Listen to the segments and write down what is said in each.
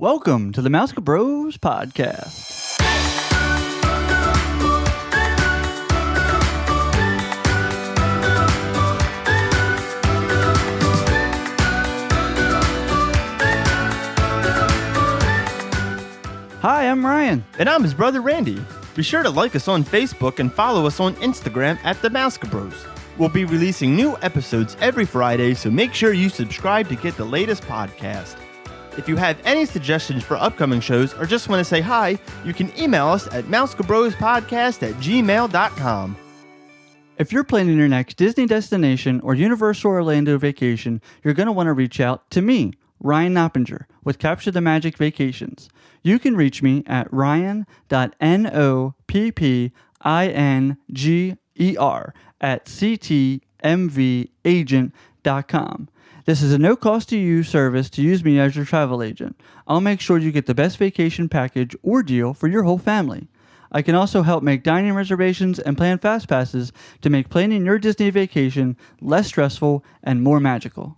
Welcome to the Mouse Bros podcast. Hi, I'm Ryan. And I'm his brother Randy. Be sure to like us on Facebook and follow us on Instagram at the Mouse Bros. We'll be releasing new episodes every Friday, so make sure you subscribe to get the latest podcast. If you have any suggestions for upcoming shows or just want to say hi, you can email us at mousecabrospodcast@gmail.com. If you're planning your next Disney destination or Universal Orlando vacation, you're going to want to reach out to me, Ryan Noppinger, with Capture the Magic Vacations. You can reach me at ryan.noppinger at ctmvagent.com. This is a no-cost to you service to use me as your travel agent. I'll make sure you get the best vacation package or deal for your whole family. I can also help make dining reservations and plan fast passes to make planning your Disney vacation less stressful and more magical.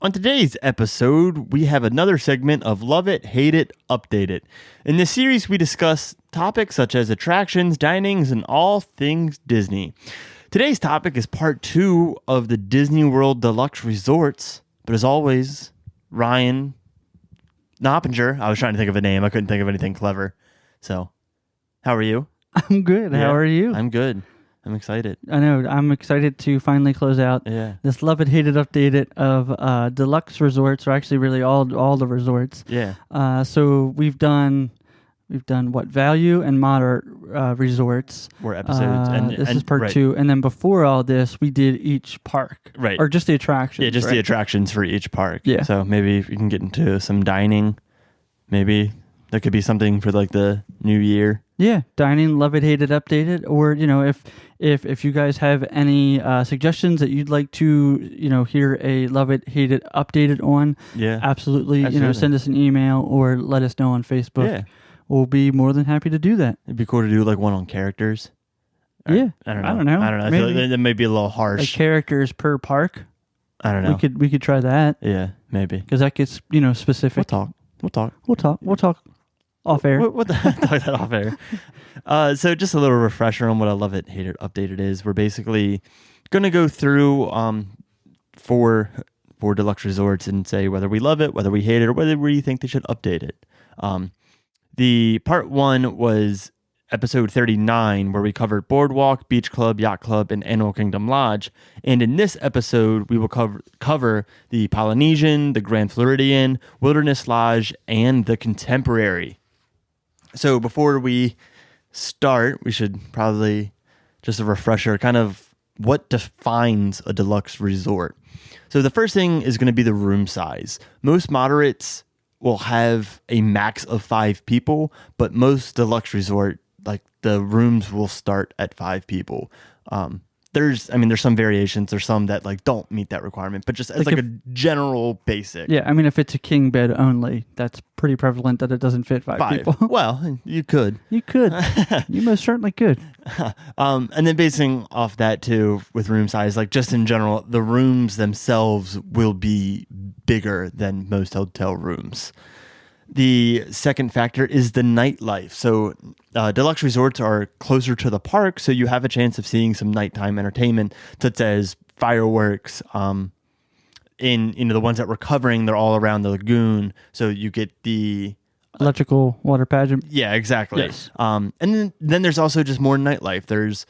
On today's episode, we have another segment of Love It, Hate It, Update It. In this series, we discuss topics such as attractions, dinings, and all things Disney. Today's topic is part 2 of the Disney World Deluxe Resorts. But as always, Ryan Noppinger. I was trying to think of a name. I couldn't think of anything clever. So, how are you? I'm good. Yeah, How are you? I'm good. I'm excited. I know. I'm excited to finally close out this Love It, Hate It, Update It of deluxe resorts, or actually really all the resorts. Yeah. So we've done what, value and moderate resorts. Were episodes. This is part right. 2. And then before all this, we did each park. Right. Or just the attractions. Yeah, just right? the attractions for each park. Yeah. So maybe we can get into some dining. Maybe that could be something for like the new year. Yeah, dining, love it, hate it, update it, or if you guys have any suggestions that you'd like to hear a love it, hate it, update it on, absolutely. Send us an email or let us know on Facebook. Yeah, we'll be more than happy to do that. it'd be cool to do like one on characters. Yeah, I don't know. I Maybe. feel like that may be a little harsh. Like characters per park. I don't know. We could try that. Yeah, maybe Because that gets specific. We'll talk Off air. What the talk that off air. So just a little refresher on what I Love It, Hate It, Update It is. We're basically going to go through four deluxe resorts and say whether we love it, whether we hate it, or whether we think they should update it. The part 1 was episode 39, where we covered Boardwalk, Beach Club, Yacht Club, and Animal Kingdom Lodge. And in this episode, we will cover the Polynesian, the Grand Floridian, Wilderness Lodge, and the Contemporary. So before we start, we should probably just a refresher, kind of what defines a deluxe resort. So the first thing is going to be the room size. Most moderates will have a max of 5 people, but most deluxe resort, like the rooms will start at 5 people. There's some variations. There's some that like don't meet that requirement, but just as like a general basic. Yeah, if it's a king bed only, that's pretty prevalent that it doesn't fit 5 people. Well, you could. You could. You most certainly could. And then basing off that too, with room size, like just in general, the rooms themselves will be bigger than most hotel rooms. The second factor is the nightlife. So deluxe resorts are closer to the park, so you have a chance of seeing some nighttime entertainment, such as fireworks. In the ones that we're covering, they're all around the lagoon, so you get the electrical water pageant. Yeah, exactly. Yes. And then there's also just more nightlife. There's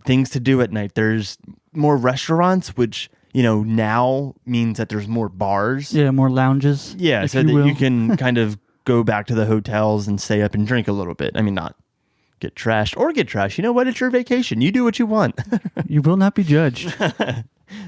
things to do at night. There's more restaurants, which now means that there's more bars. Yeah, more lounges. Yeah, so that you can kind of go back to the hotels and stay up and drink a little bit. Not get trashed or get trashed. You know what? It's your vacation. You do what you want. You will not be judged.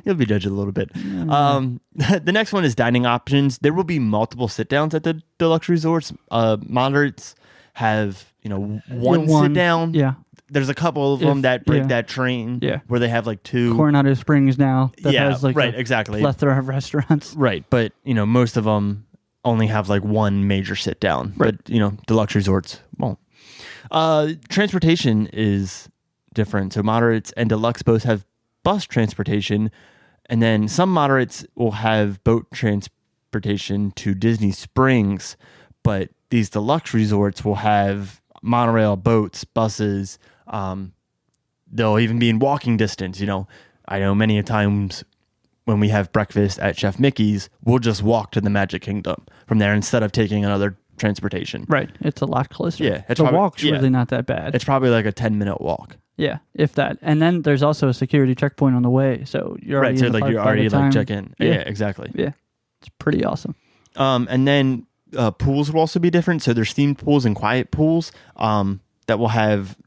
You'll be judged a little bit. The next one is dining options. There will be multiple sit downs at the deluxe resorts. Moderates have, one sit down. Yeah. There's a couple of them that break that train where they have like 2. Coronado Springs now that has like right, exactly. plethora of restaurants. Right, but most of them only have like one major sit down. Right. But deluxe resorts won't. Transportation is different. So moderates and deluxe both have bus transportation, and then some moderates will have boat transportation to Disney Springs, But these deluxe resorts will have monorail, boats, buses. They'll even be in walking distance. I know many a times when we have breakfast at Chef Mickey's, we'll just walk to the Magic Kingdom from there instead of taking another transportation. Right. It's a lot closer. Yeah. The walk's really not that bad. It's probably like a 10-minute walk. Yeah, if that. And then there's also a security checkpoint on the way. So you're already right. So like you're already like check in. Yeah, exactly. Yeah. It's pretty awesome. And then pools will also be different. So there's themed pools and quiet pools that will have,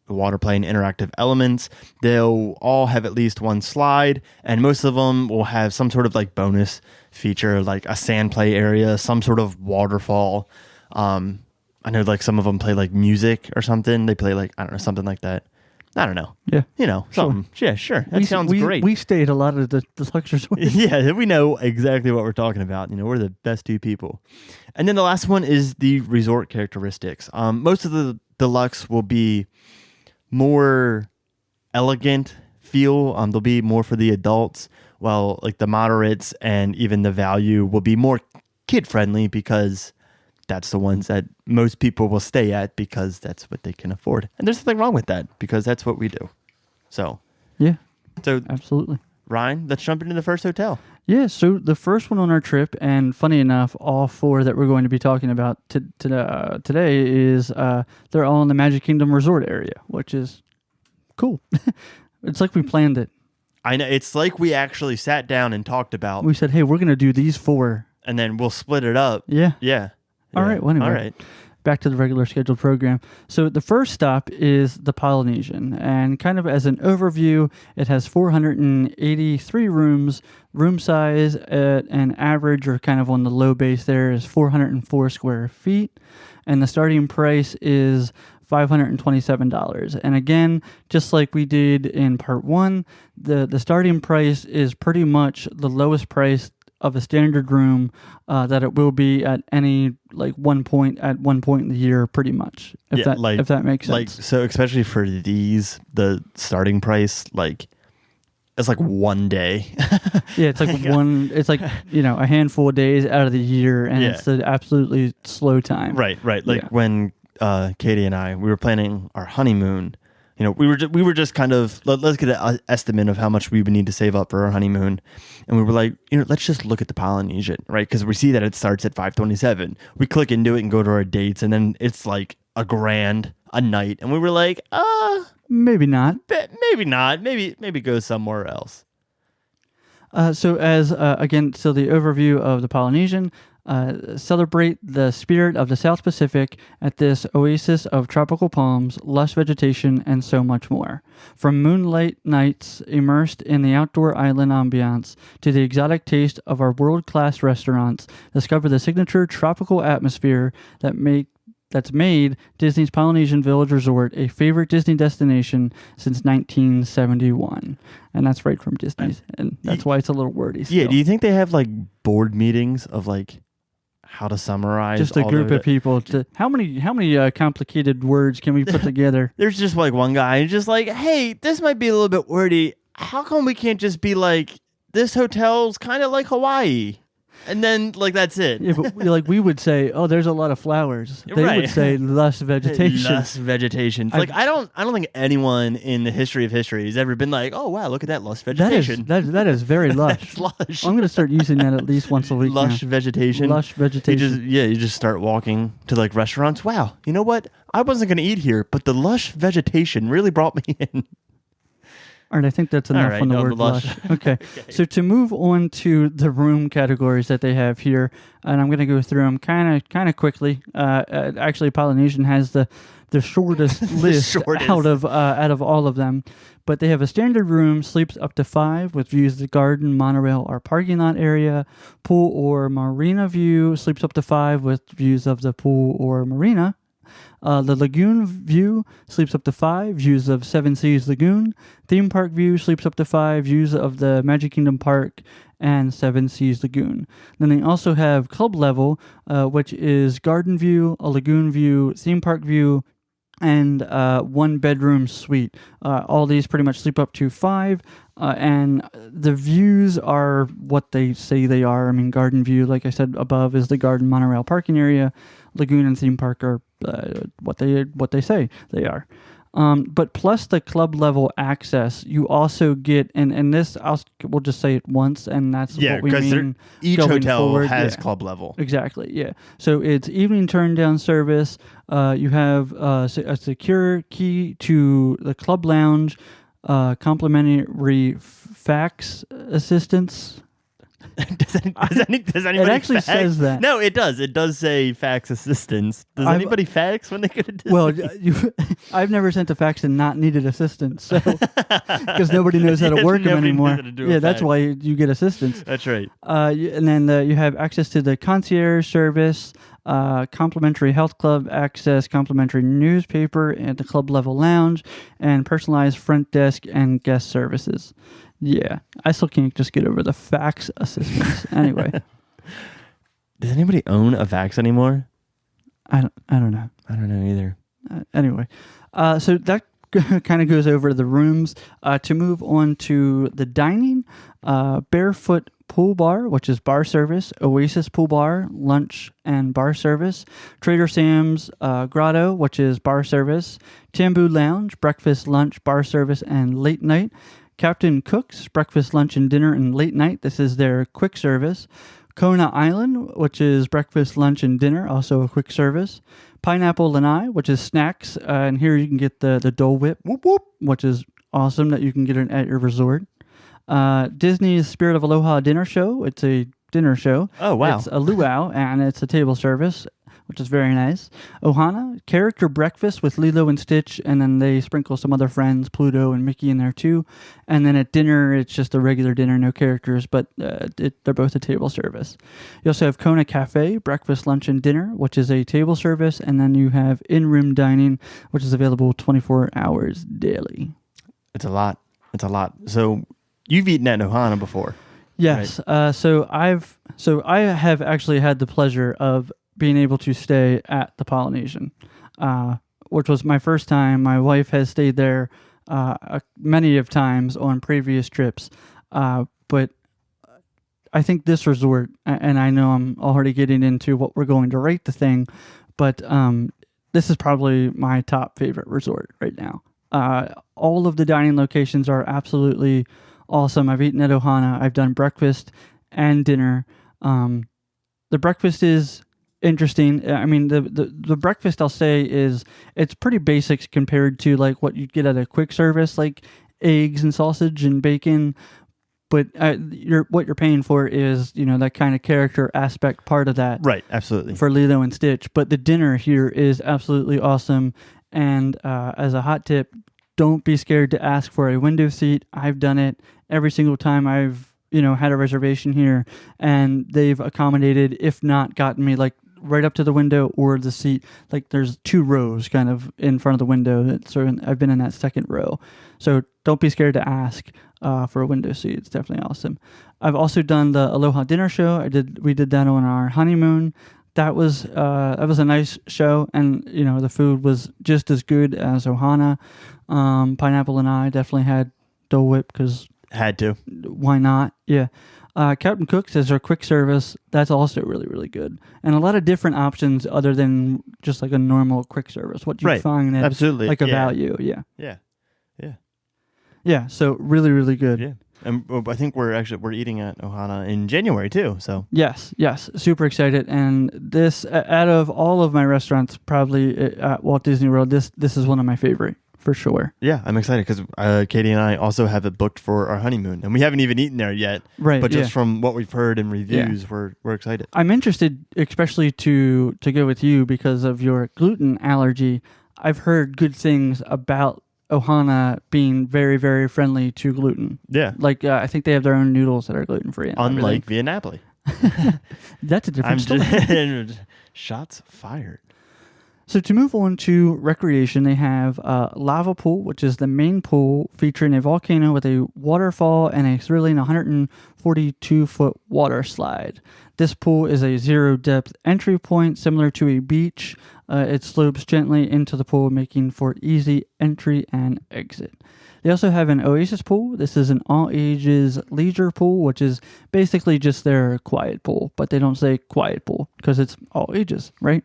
water play and interactive elements. They'll all have at least one slide, and most of them will have some sort of like bonus feature, like a sand play area, some sort of waterfall. I know like some of them play like music or something. They play like, I don't know, something like that. I don't know. Yeah. Something. Sure. Yeah, sure. That sounds great. We stayed a lot of the deluxe resorts. Yeah, we know exactly what we're talking about. We're the best two people. And then the last one is the resort characteristics. Most of the deluxe will be more elegant feel. They'll be more for the adults, while like the moderates and even the value will be more kid friendly, because that's the ones that most people will stay at because that's what they can afford. And there's nothing wrong with that, because that's what we do. So, yeah. So absolutely. Ryan, let's jump into the first hotel. Yeah, so the first one on our trip, and funny enough, all four that we're going to be talking about today is they're all in the Magic Kingdom Resort area, which is cool. It's like we planned it. I know. It's like we actually sat down and talked about. We said, hey, we're going to do these four. And then we'll split it up. Yeah. Yeah. All right. Well, anyway. All right. Back to the regular scheduled program. So the first stop is the Polynesian, and kind of as an overview, it has 483 rooms. Room size at an average, or kind of on the low base there, is 404 square feet, and the starting price is $527. And again, just like we did in part one, the starting price is pretty much the lowest price of a standard room that it will be at any one point in the year, pretty much. If that makes sense. So especially for these, the starting price it's like one day. Yeah, it's like it's like a handful of days out of the year, and it's the absolutely slow time. Right. When Katie and I, we were planning our honeymoon. We were just kind of, let's get an estimate of how much we would need to save up for our honeymoon. And we were like, let's just look at the Polynesian, right? Because we see that it starts at $527. We click into it and go to our dates, and then it's like $1,000 a night. And we were like, maybe not. Maybe not. Maybe go somewhere else. So the overview of the Polynesian. Celebrate the spirit of the South Pacific at this oasis of tropical palms, lush vegetation, and so much more. From moonlight nights immersed in the outdoor island ambiance to the exotic taste of our world-class restaurants, discover the signature tropical atmosphere that's made Disney's Polynesian Village Resort a favorite Disney destination since 1971. And that's right from Disney's. And that's why it's a little wordy still. Yeah, do you think they have board meetings of how to summarize just a group of people how many complicated words can we put together? There's just one guy who's just hey, this might be a little bit wordy. How come we can't just be this hotel's kind of like Hawaii? And then that's it. Yeah, but we would say, oh, there's a lot of flowers. They would say lush vegetation. Lush vegetation. I don't think anyone in the history of history has ever been oh wow, look at that lush vegetation. That is very lush. That's lush. I'm going to start using that at least once a week. Lush vegetation. Lush vegetation. You just start walking to restaurants. Wow, you know what? I wasn't going to eat here, but the lush vegetation really brought me in. All right, I think that's enough on the word lush. Okay. So to move on to the room categories that they have here, and I'm going to go through them kind of quickly. Actually, Polynesian has the shortest list out of all of them, but they have a standard room, sleeps up to 5 with views of the garden, monorail, or parking lot area. Pool or marina view sleeps up to 5 with views of the pool or marina. The Lagoon View sleeps up to 5, views of Seven Seas Lagoon. Theme Park View sleeps up to 5, views of the Magic Kingdom Park and Seven Seas Lagoon. Then they also have Club Level, which is Garden View, a Lagoon View, Theme Park View, and one bedroom suite. All these pretty much sleep up to 5. And the views are what they say they are. I mean, Garden View, like I said above, is the Garden Monorail parking area. Lagoon and Theme Park are what they say they are. But plus the club level access, you also get, and this we'll just say it once, and that's what we mean. Each going hotel forward. has club level. Exactly, yeah. So it's evening turn down service. You have a secure key to the club lounge, complimentary fax assistance. Does anybody it actually fax? says that. No, it does. It does say fax assistance. Does anybody fax when they go to Disney? Well, I've never sent a fax and not needed assistance, so because nobody knows how to work them anymore. That's why you get assistance. That's right. And then you have access to the concierge service, complimentary health club access, complimentary newspaper at the club level lounge, and personalized front desk and guest services. Yeah, I still can't just get over the fax assistance. Anyway, does anybody own a fax anymore? I don't know. I don't know either. Anyway, so that kind of goes over the rooms. To move on to the dining, Barefoot Pool Bar, which is bar service, Oasis Pool Bar, lunch and bar service, Trader Sam's Grotto, which is bar service, Tambu Lounge, breakfast, lunch, bar service, and late night. Captain Cook's, breakfast, lunch, and dinner, and late night. This is their quick service. Kona Island, which is breakfast, lunch, and dinner, also a quick service. Pineapple Lanai, which is snacks, and here you can get the Dole Whip, whoop whoop, which is awesome that you can get it at your resort. Disney's Spirit of Aloha dinner show. It's a dinner show. Oh, wow. It's a luau, and it's a table service, which is very nice. Ohana, character breakfast with Lilo and Stitch, and then they sprinkle some other friends, Pluto and Mickey, in there too. And then at dinner, it's just a regular dinner, no characters, but they're both a table service. You also have Kona Cafe, breakfast, lunch, and dinner, which is a table service, and then you have in-room dining, which is available 24 hours daily. It's a lot. So you've eaten at Ohana before. Yes. Right? So I have actually had the pleasure of being able to stay at the Polynesian, which was my first time. My wife has stayed there many of times on previous trips, but I think this resort, and I know I'm already getting into what we're going to rate the thing, but this is probably my top favorite resort right now. All of the dining locations are absolutely awesome. I've eaten at Ohana. I've done breakfast and dinner. The breakfast is interesting. I mean, the breakfast, I'll say, it's pretty basic compared to like what you'd get at a quick service, like eggs and sausage and bacon. But what you're paying for is, that kind of character aspect part of that. Right, absolutely. For Lilo and Stitch. But the dinner here is absolutely awesome. And as a hot tip, don't be scared to ask for a window seat. I've done it every single time I've, had a reservation here, and they've accommodated, if not gotten me like right up to the window or the seat. Like there's 2 rows kind of in front of the window. I've been in that second row. So don't be scared to ask for a window seat. It's definitely awesome. I've also done the Aloha dinner show. We did that on our honeymoon. That was a nice show, and the food was just as good as Ohana. Pineapple and I definitely had Dole Whip because had to. Why not? Yeah. Captain Cook's is our quick service. That's also really, really good, and a lot of different options other than just like a normal quick service. What you find at absolutely like a value. Yeah. So really, really good. Yeah. And I think we're eating at Ohana in January too. So yes, super excited. And this, out of all of my restaurants, probably at Walt Disney World, this is one of my favorite for sure. Yeah, I'm excited because Katie and I also have it booked for our honeymoon, and we haven't even eten there yet. Right, but just from what we've heard in reviews, we're excited. I'm interested, especially to go with you because of your gluten allergy. I've heard good things about Ohana being very, very friendly to gluten. Yeah. Like, I think they have their own noodles that are gluten-free. Unlike Via Napoli. That's a different story. Shots fired. So to move on to recreation, they have Lava Pool, which is the main pool featuring a volcano with a waterfall and a thrilling 142-foot water slide. This pool is a zero-depth entry point similar to a beach. It slopes gently into the pool, making for easy entry and exit. They also have an Oasis pool. This is an all-ages leisure pool, which is basically just their quiet pool, but they don't say quiet pool because it's all ages, right?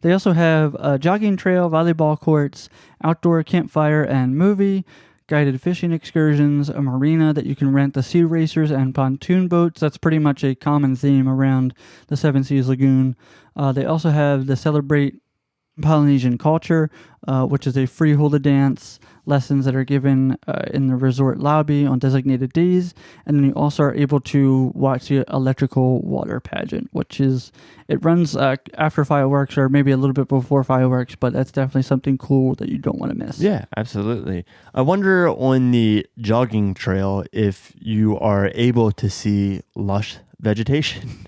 They also have a jogging trail, volleyball courts, outdoor campfire and movie, guided fishing excursions, a marina that you can rent the sea racers and pontoon boats. That's pretty much a common theme around the Seven Seas Lagoon. They also have the Celebrate Polynesian Culture, which is a free hula dance lessons that are given in the resort lobby on designated days. And then you also are able to watch the electrical water pageant, which is, it runs after fireworks or maybe a little bit before fireworks, but that's definitely something cool that you don't want to miss. Yeah, absolutely. I wonder on the jogging trail if you are able to see lush vegetation.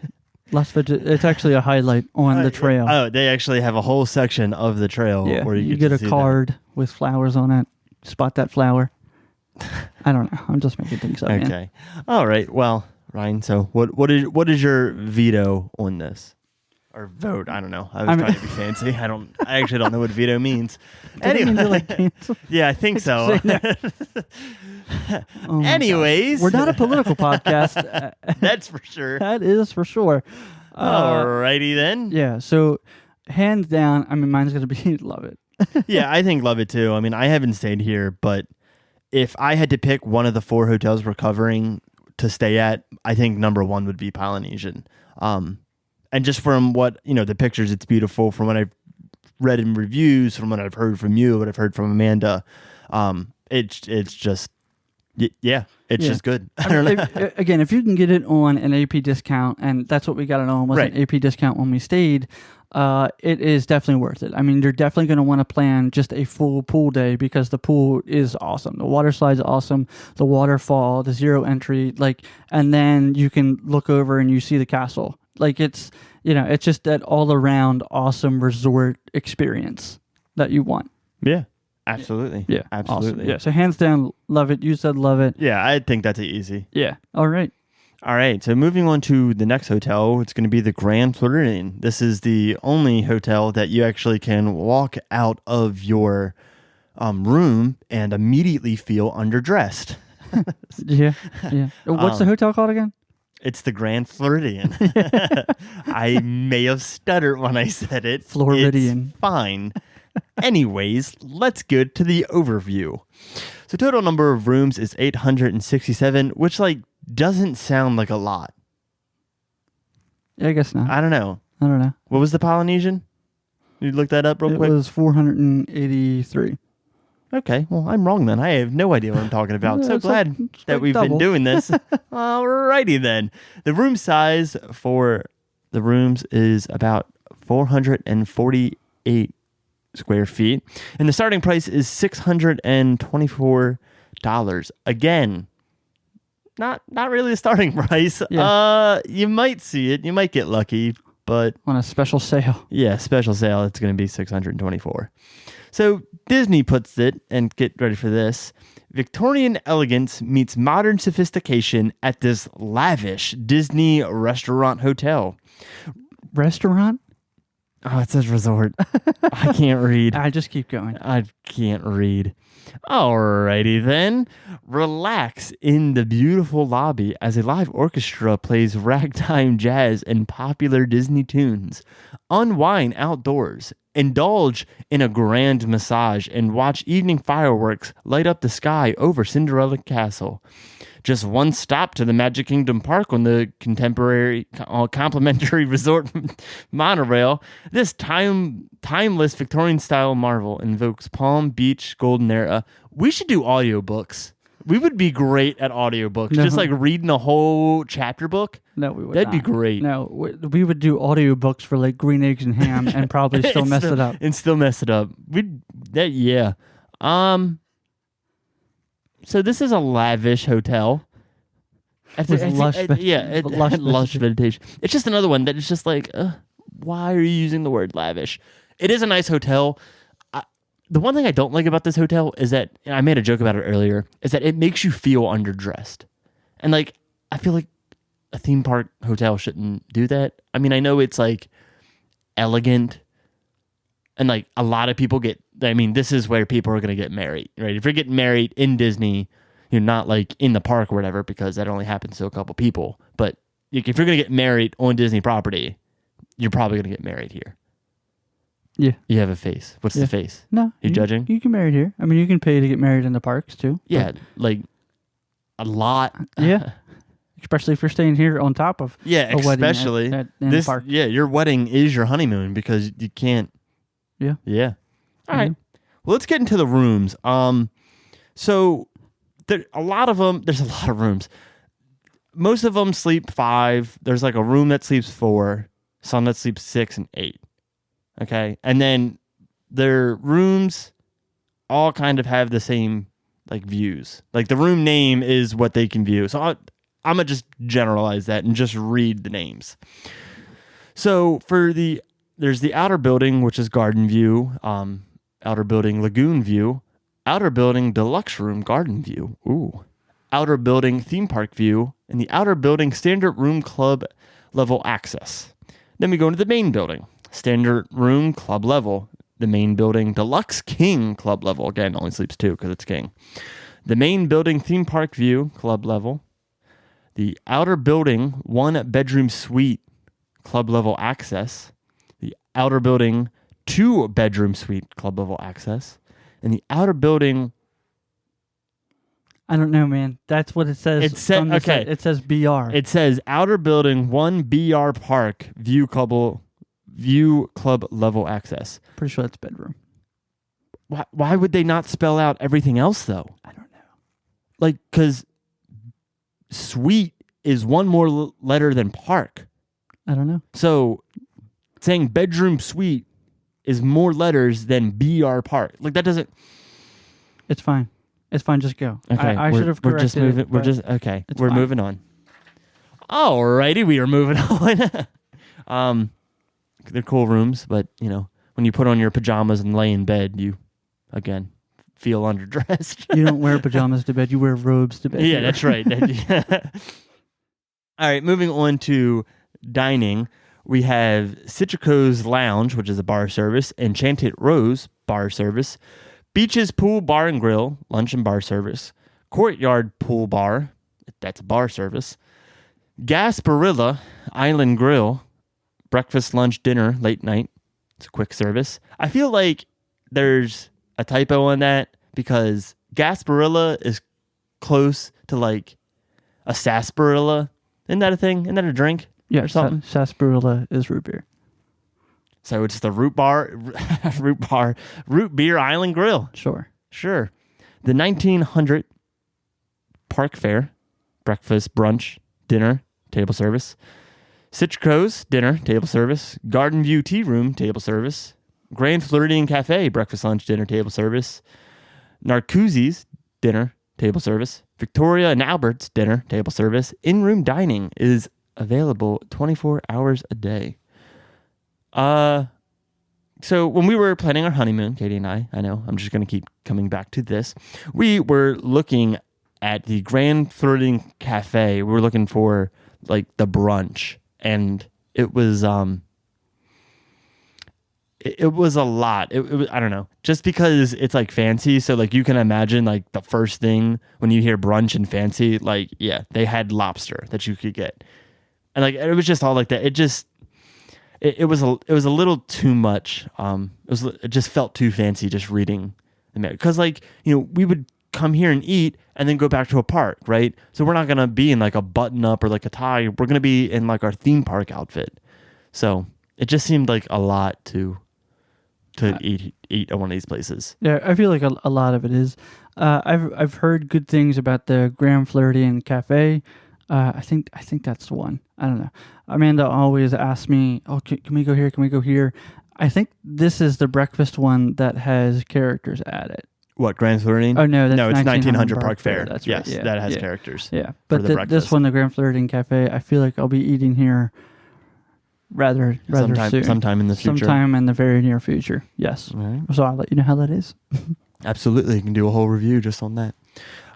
It's actually a highlight on the trail. Oh, they actually have a whole section of the trail where you get a card with flowers on it. Spot that flower. I don't know. I'm just making things up. Okay. Man. All right. Well, Ryan, so what is your veto on this? Or vote? I don't know. I was trying to be fancy. I actually don't know what veto means. Anyway, cancel? Yeah, I think so. Anyways, we're not a political podcast. That's for sure. That is for sure. Alrighty then. Yeah. So, hands down, I mean, mine's gonna be love it. Yeah, I think love it too. I mean, I haven't stayed here, but if I had to pick one of the 4 hotels we're covering to stay at, I think number 1 would be Polynesian. And just from what, the pictures, it's beautiful. From what I've read in reviews, from what I've heard from you, what I've heard from Amanda, it's just, it's just good. I don't know. Again, if you can get it on an AP discount, and that's what we got it on, was an AP discount when we stayed, it is definitely worth it. I mean, you're definitely going to want to plan just a full pool day because the pool is awesome. The water slide's awesome. The waterfall, the zero entry, and then you can look over and you see the castle. It's just that all around awesome resort experience that you want. Yeah, absolutely. Yeah, absolutely. Awesome. Yeah, so hands down, love it. You said love it. Yeah, I think that's easy. Yeah. All right. So moving on to the next hotel, it's going to be the Grand Floridian. This is the only hotel that you actually can walk out of your room and immediately feel underdressed. Yeah. What's the hotel called again? It's the Grand Floridian. I may have stuttered when I said it. Floridian. It's fine. Anyways, let's get to the overview. So total number of rooms is 867, which doesn't sound like a lot. Yeah, I guess not. I don't know. What was the Polynesian? You look that up real quick? It was 483. Okay, well, I'm wrong then. I have no idea what I'm talking about. So glad that we've been doing this. Alrighty then. The room size for the rooms is about 448 square feet. And the starting price is $624. Again, not really a starting price. Yeah. You might see it. You might get lucky, but on a special sale. Yeah, special sale. It's going to be $624. So Disney puts it, and get ready for this, Victorian elegance meets modern sophistication at this lavish Disney restaurant hotel. Restaurant? Oh, it says resort. I can't read. I just keep going. I can't read. Alrighty then. Relax in the beautiful lobby as a live orchestra plays ragtime jazz and popular Disney tunes. Unwind outdoors. Indulge in a grand massage and watch evening fireworks light up the sky over Cinderella Castle. Just one stop to the Magic Kingdom Park on the contemporary complimentary resort monorail. This timeless Victorian-style marvel invokes Palm Beach golden era. We should do audiobooks. We would be great at audiobooks. No. Just reading a whole chapter book. No, we would That'd not. Be great. No, we would do audiobooks for Green Eggs and Ham and probably still mess it up. And still mess it up. Yeah. So this is a lavish hotel. With lush vegetation. It's just another one that is just why are you using the word lavish? It is a nice hotel. The one thing I don't like about this hotel is that, and I made a joke about it earlier, is that it makes you feel underdressed. And like, I feel like a theme park hotel shouldn't do that. I mean, I know it's like elegant and like a lot of people this is where people are going to get married, right? If you're getting married in Disney, you're not like in the park or whatever, because that only happens to a couple people. But like, if you're going to get married on Disney property, you're probably going to get married here. Yeah. You have a face. What's the face? No. You judging? You can marry here. I mean, you can pay to get married in the parks too. Yeah, like a lot. Yeah. Especially if you're staying here on top of yeah, a wedding especially in the park. Yeah, your wedding is your honeymoon because you can't. Yeah. Yeah. All right. Well, let's get into the rooms. So there's a lot of rooms. Most of them sleep 5. There's like a room that sleeps 4, some that sleeps 6 and 8. Okay. And then their rooms all kind of have the same like views. Like the room name is what they can view. So I'm going to just generalize that and just read the names. So there's the outer building, which is garden view, outer building lagoon view, outer building deluxe room garden view, outer building theme park view, and the outer building standard room club level access. Then we go into the main building, standard room club level. The main building deluxe king club level. Again, only sleeps 2 because it's king. The main building theme park view club level. The outer building 1 bedroom suite club level access. The outer building 2 bedroom suite club level access. And the outer building... I don't know, man. That's what it says. It says BR. It says outer building 1 BR park view club level access. Pretty sure that's bedroom. Why would they not spell out everything else though? I don't know. Like, because suite is one more letter than park. I don't know. So saying bedroom suite is more letters than BR park. Like that doesn't. It's fine. It's fine. Just go. Okay. I should have corrected We're just moving. it. We're moving on. Alrighty, we are moving on. They're cool rooms, but when you put on your pajamas and lay in bed, you again feel underdressed. You don't wear pajamas to bed. You wear robes to bed. Yeah, that's right. All right, moving on to dining. We have Citrico's Lounge, which is a bar service, Enchanted Rose bar service, Beaches Pool Bar and Grill, lunch and bar service, Courtyard Pool Bar, that's a bar service, Gasparilla Island Grill, breakfast, lunch, dinner, late night. It's a quick service. I feel like there's a typo on that because Gasparilla is close to like a sarsaparilla. Isn't that a thing? Isn't that a drink? Yeah, or something? Sarsaparilla is root beer. So it's the root beer island grill. Sure. The 1900 Park Fair, breakfast, brunch, dinner, table service. Citrico's dinner, table service. Garden View Tea Room, table service. Grand Floridian Cafe, breakfast, lunch, dinner, table service. Narcoossee's dinner, table service. Victoria and Albert's dinner, table service. In-room dining is available 24 hours a day. So when we were planning our honeymoon, Katie and I know, I'm just going to keep coming back to this. We were looking at the Grand Floridian Cafe. We were looking for like the brunch, and it was it was a lot. It was, I don't know, just because it's like fancy. So like you can imagine like the first thing when you hear brunch and fancy, like, yeah, they had lobster that you could get. And like, it was just all like that. It was a little too much. It just felt too fancy just reading the menu. Cause like, we would come here and eat and then go back to a park, right? So we're not going to be in like a button up or like a tie. We're going to be in like our theme park outfit. So it just seemed like a lot to eat at one of these places. Yeah, I feel like a lot of it is. I've heard good things about the Grand Floridian Cafe. I think that's the one. I don't know. Amanda always asks me, "Oh, can we go here? Can we go here?" I think this is the breakfast one that has characters added. What, Grand Floridian? Oh no, that's it's 1900 Park Fair. That's yes, right. Yeah, that has characters. Yeah, but this one, the Grand Floridian Cafe, I feel like I'll be eating here rather soon. Sometime in the future. Sometime in the very near future. Yes. All right. So I'll let you know how that is. Absolutely. You can do a whole review just on that.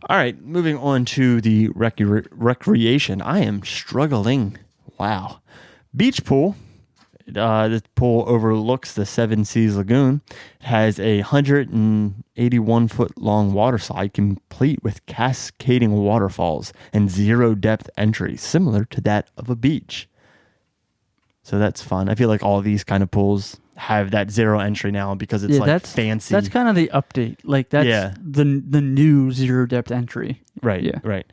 All right. Moving on to the recreation. I am struggling. Wow. Beach pool. This pool overlooks the Seven Seas Lagoon. It has a 181-foot long water slide complete with cascading waterfalls and zero depth entry, similar to that of a beach. So that's fun. I feel like all these kind of pools have that zero entry now because it's that's fancy. That's kind of the update. Like that's the new zero depth entry. Right. Yeah. Right.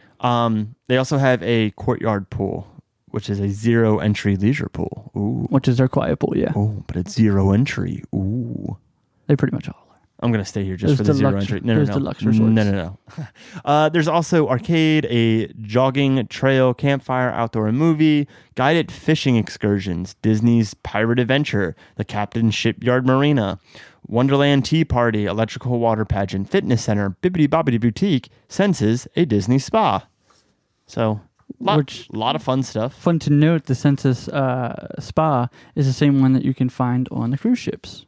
They also have a courtyard pool, which is a zero entry leisure pool. Ooh. Which is their quiet pool, yeah. Oh, but it's zero entry. Ooh. They pretty much all are. I'm going to stay here just for the zero entry. No. Deluxe resorts. No. There's also arcade, a jogging trail, campfire, outdoor movie, guided fishing excursions, Disney's Pirate Adventure, the Captain's Shipyard Marina, Wonderland Tea Party, electrical water pageant, fitness center, Bibbidi Bobbidi Boutique, Senses, a Disney spa. So, lot of fun stuff. Fun to note, the Senses spa is the same one that you can find on the cruise ships.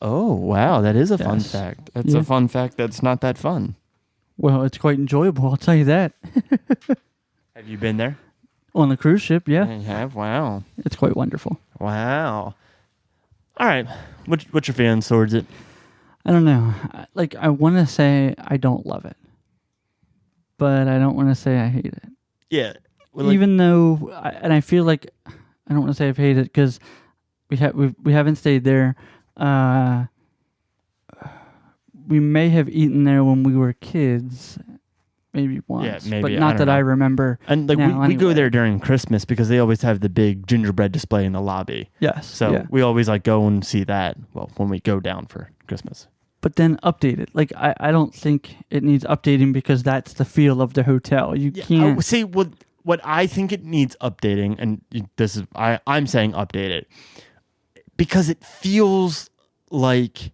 Oh, wow. That is a fun fact. That's a fun fact that's not that fun. Well, it's quite enjoyable, I'll tell you that. Have you been there? On the cruise ship, yeah. You have? Wow. It's quite wonderful. Wow. All right. What's your feelings towards it? I don't know. I want to say I don't love it. But I don't want to say I hate it. Yeah. Well, even though, I feel like, I don't want to say I've hated it because we haven't stayed there. We may have eaten there when we were kids, maybe once, but not that I remember. And we go there during Christmas because they always have the big gingerbread display in the lobby. Yes. So we always go and see that. Well, when we go down for Christmas. But then update it. I don't think it needs updating because that's the feel of the hotel. You can't see what I think it needs updating, and this is I'm saying update it. Because it feels like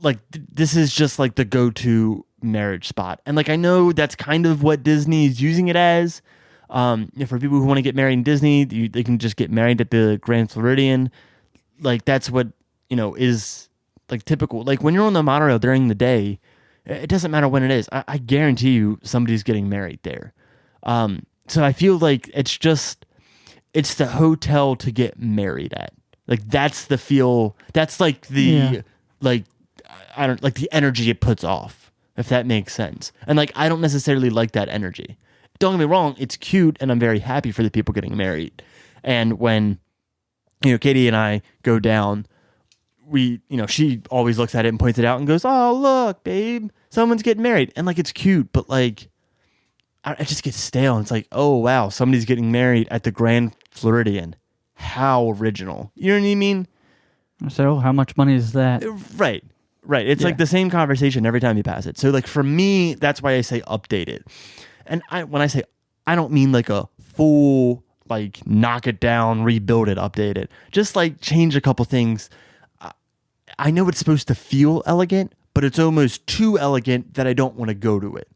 this is just the go-to marriage spot. And I know that's kind of what Disney is using it as. For people who want to get married in Disney, they can just get married at the Grand Floridian. That's what, is typical. When you're on the monorail during the day, it doesn't matter when it is. I guarantee you somebody's getting married there. So I feel like it's the hotel to get married at. That's the feel. That's the the energy it puts off, if that makes sense. And I don't necessarily like that energy. Don't get me wrong, it's cute and I'm very happy for the people getting married. And when Katie and I go down, she always looks at it and points it out and goes, "Oh, look, babe, someone's getting married." And it's cute, but I just get stale. And it's oh wow, somebody's getting married at the Grand Floridian. How original. You know what I mean? So how much money is that? Right. It's the same conversation every time you pass it. So for me, that's why I say update it. And when I say, I don't mean a full knock it down, rebuild it, update it. Just change a couple things. I know it's supposed to feel elegant, but it's almost too elegant that I don't want to go to it.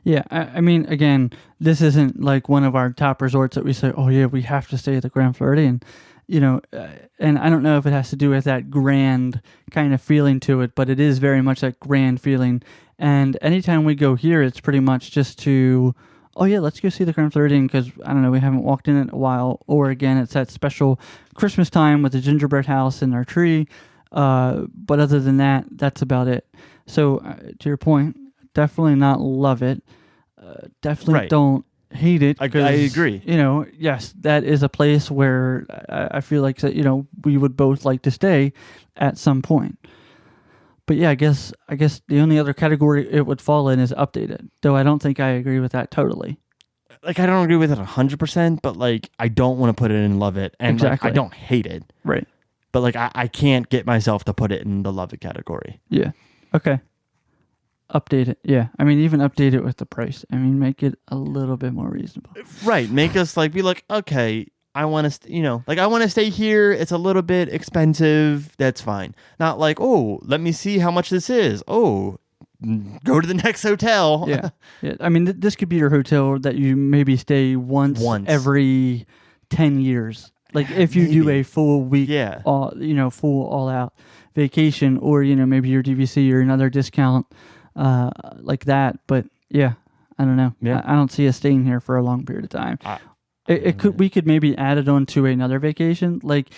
Yeah, I mean, again, this isn't one of our top resorts that we say, oh yeah, we have to stay at the Grand Floridian, and I don't know if it has to do with that grand kind of feeling to it, but it is very much that grand feeling. And anytime we go here, it's pretty much just to, oh yeah, let's go see the Grand Floridian because, I don't know, we haven't walked in it in a while. Or again, it's that special Christmas time with the gingerbread house and our tree. But other than that, that's about it. So to your point, definitely not love it. Definitely don't hate it. I agree. Yes, that is a place where I feel like that, we would both like to stay at some point. But yeah, I guess the only other category it would fall in is updated. Though I don't think I agree with that totally. I don't agree with it 100%, but I don't want to put it in love it, and exactly. I don't hate it. Right. But I can't get myself to put it in the love it category. Yeah. Okay. Update it. Yeah. I mean, even update it with the price. I mean, make it a little bit more reasonable. Right. Make us be okay, I want to, I want to stay here. It's a little bit expensive. That's fine. Not oh, let me see how much this is. Oh, go to the next hotel. Yeah. I mean, this could be your hotel that you maybe stay once every 10 years. Like if you do Maybe. a full week, Yeah. full all out vacation, or maybe your DVC or another discount like that. But yeah, I don't know. Yeah. I don't see us staying here for a long period of time. We could maybe add it on to another vacation, like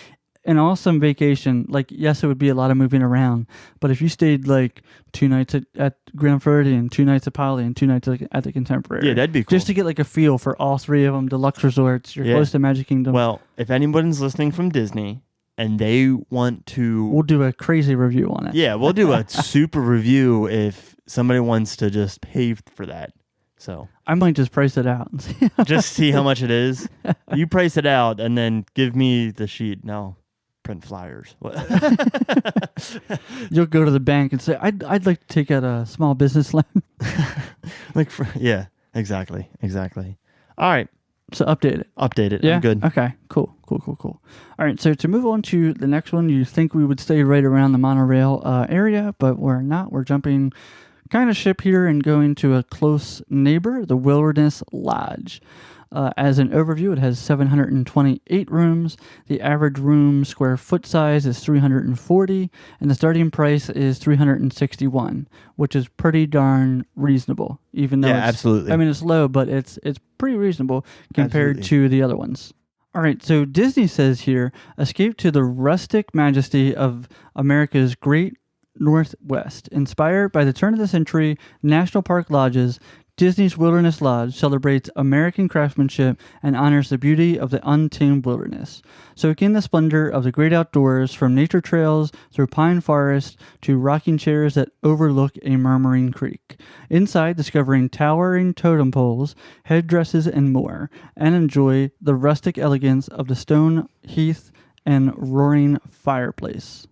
an awesome vacation. Like, yes, it would be a lot of moving around, but if you stayed like 2 nights at Grand Floridian, 2 nights at Poly, and 2 nights at the Contemporary, Yeah, that'd be cool. just to get like a feel for all 3 of them, deluxe resorts. You're close to Magic Kingdom. Well, if anyone's listening from Disney and they want to, we'll do a crazy review on it. yeah, we'll do a super review if somebody wants to just pay for that. So I might just price it out and see. just see how much it is. You price it out and then give me the sheet. No, print flyers. You'll go to the bank and say, I'd like to take out a small business loan. Yeah, exactly. All right. So update it. Update it. Yeah? I'm good. Okay, cool. All right, so to move on to the next one, you think we would stay right around the monorail area, but we're not. We're jumping kind of ship here and going to a close neighbor, the Wilderness Lodge. As an overview, it has 728 rooms. The average room square foot size is 340, and the starting price is $361, which is pretty darn reasonable. Even though absolutely. I mean, it's low, but it's pretty reasonable compared to the other ones. All right, so Disney says here, escape to the rustic majesty of America's great Northwest. Inspired by the turn of the century national park lodges, Disney's Wilderness Lodge celebrates American craftsmanship and honors the beauty of the untamed wilderness. Soak in the splendor of the great outdoors, from nature trails through pine forest to rocking chairs that overlook a murmuring creek. Inside, discovering towering totem poles, headdresses, and more, and enjoy the rustic elegance of the stone heath and roaring fireplace.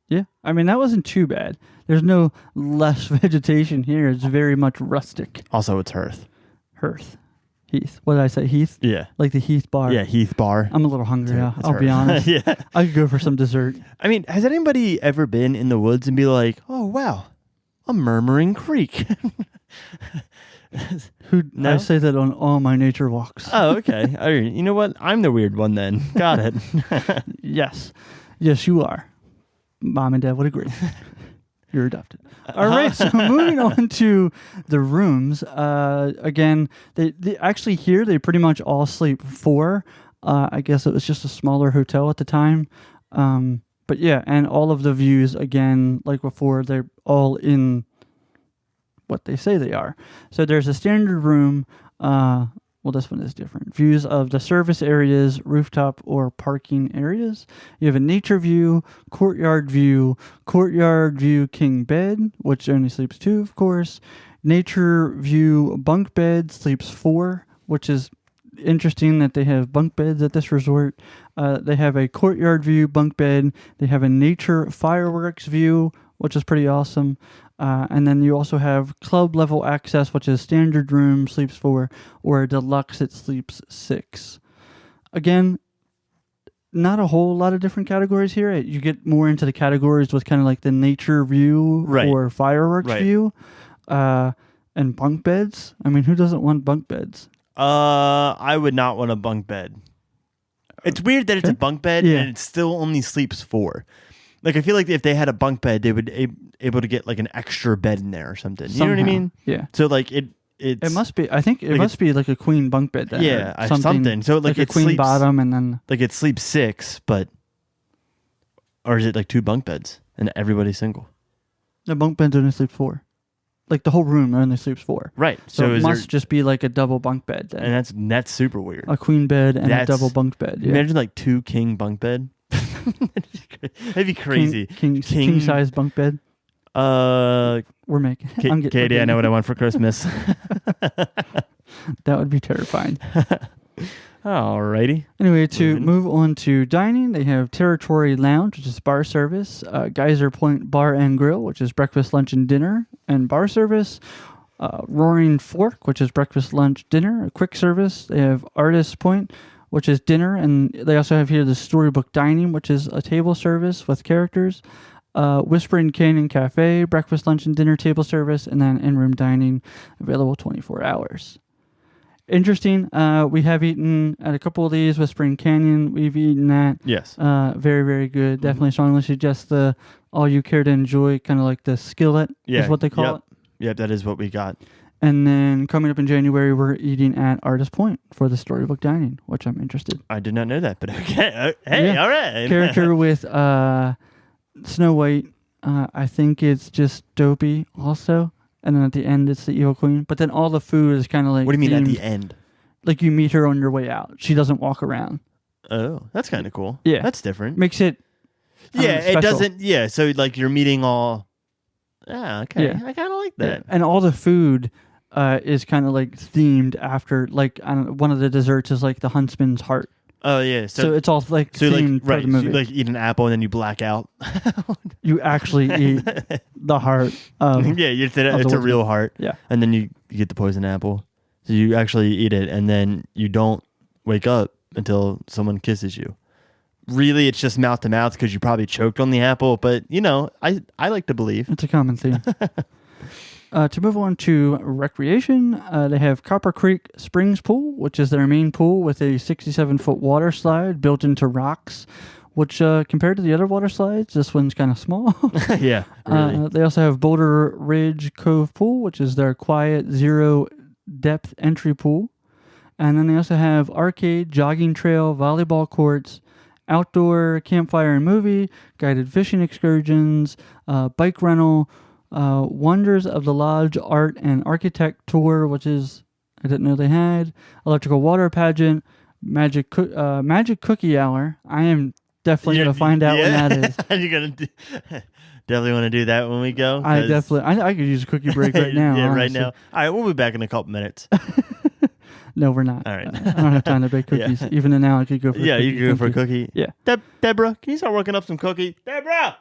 Yeah, I mean, that wasn't too bad. There's no less vegetation here. It's very much rustic. Also, it's Hearth. Heath. What did I say? Heath? Yeah. Like the Heath bar. Yeah, Heath Bar. I'm a little hungry. It's I'll be Hearth. honest. Yeah. I could go for some dessert. I mean, has anybody ever been in the woods and be like, oh, wow, a murmuring creek? No? I say that on all my nature walks. Oh, okay. All right. You know what? I'm the weird one then. Got it. Yes. Yes, you are. Mom and Dad would agree. You're adopted. All right, so moving on to the rooms. Again, they actually here they pretty much all sleep 4. I guess it was just a smaller hotel at the time. But yeah, and all of the views, again, like before, they're all in what they say they are. So there's a standard room. Well, this one is different. Views of the service areas, rooftop or parking areas. You have a nature view, courtyard view king bed, which only sleeps 2, of course. Nature view bunk bed sleeps 4, which is interesting that they have bunk beds at this resort. They have a courtyard view bunk bed. They have a nature fireworks view, which is pretty awesome. And then you also have club level access, which is standard room sleeps 4, or deluxe it sleeps 6. Again, not a whole lot of different categories here. You get more into the categories with kind of like the nature view or fireworks view, and bunk beds. I mean, who doesn't want bunk beds? I would not want a bunk bed. It's weird that it's a bunk bed and it still only sleeps 4. Like, I feel like if they had a bunk bed, they would able to get like an extra bed in there or something. You know what I mean? Yeah. So like it must be. I think it must be like a queen bunk bed. Then, yeah, something. So like a it queen sleeps, bottom, and then like it sleeps 6, but or is it like 2 bunk beds and everybody's single? The bunk beds only sleep 4. Like the whole room only sleeps 4. Right. So it must just be like a double bunk bed. Then. And that's super weird. A queen bed and a double bunk bed. Yeah. Imagine like 2 king bunk bed. That'd be crazy. King size bunk bed. We're making. Katie, I know what I want for Christmas. That would be terrifying. Alrighty. Anyway, to move on to dining, they have Territory Lounge, which is bar service. Geyser Point Bar and Grill, which is breakfast, lunch, and dinner, and bar service. Roaring Fork, which is breakfast, lunch, dinner, a quick service. They have Artist Point, which is dinner, and they also have here the Storybook Dining, which is a table service with characters. Whispering Canyon Cafe, breakfast, lunch, and dinner table service, and then in-room dining available 24 hours. Interesting. We have eaten at a couple of these with Spring Canyon. We've eaten at. Yes. Very, very good. Definitely strongly suggest the all you care to enjoy, kind of like the skillet is what they call it. Yep, that is what we got. And then coming up in January, we're eating at Artist Point for the Storybook Dining, which I'm interested. I did not know that, but okay. Hey, all right. Character with Snow White. I think it's just dopey also. And then at the end, it's the Evil Queen. But then all the food is kind of like. What do you mean themed, at the end? Like you meet her on your way out. She doesn't walk around. Oh, that's kind of cool. Yeah. That's different. Makes it. It doesn't. Yeah, so like you're meeting all. Yeah, okay. Yeah. I kind of like that. Yeah. And all the food is kind of like themed after, like, I don't know, one of the desserts is like the huntsman's heart. Oh, yeah. So it's all like themed for the movie. So you like eat an apple and then you black out. You actually eat the heart of. Yeah, it's a real heart. Yeah. And then you get the poison apple. So you actually eat it and then you don't wake up until someone kisses you. Really, it's just mouth to mouth because you probably choked on the apple. But, I like to believe. It's a common theme. To move on to recreation, they have Copper Creek Springs Pool, which is their main pool with a 67-foot water slide built into rocks, which compared to the other water slides, this one's kind of small. Yeah, really. They also have Boulder Ridge Cove Pool, which is their quiet zero-depth entry pool. And then they also have arcade, jogging trail, volleyball courts, outdoor campfire and movie, guided fishing excursions, bike rental, Wonders of the Lodge Art and Architect Tour, which is, I didn't know they had, electrical water pageant, magic cookie hour. I am definitely going to find out when that is. You're going to definitely want to do that when we go? I could use a cookie break right now. Yeah, honestly. right now. All right, we'll be back in a couple minutes. No, we're not. All right. I don't have time to bake cookies. Yeah. Even now, I could go for a cookie. Yeah, you could go for a cookie. Yeah. Deborah, can you start working up some cookies? Deborah!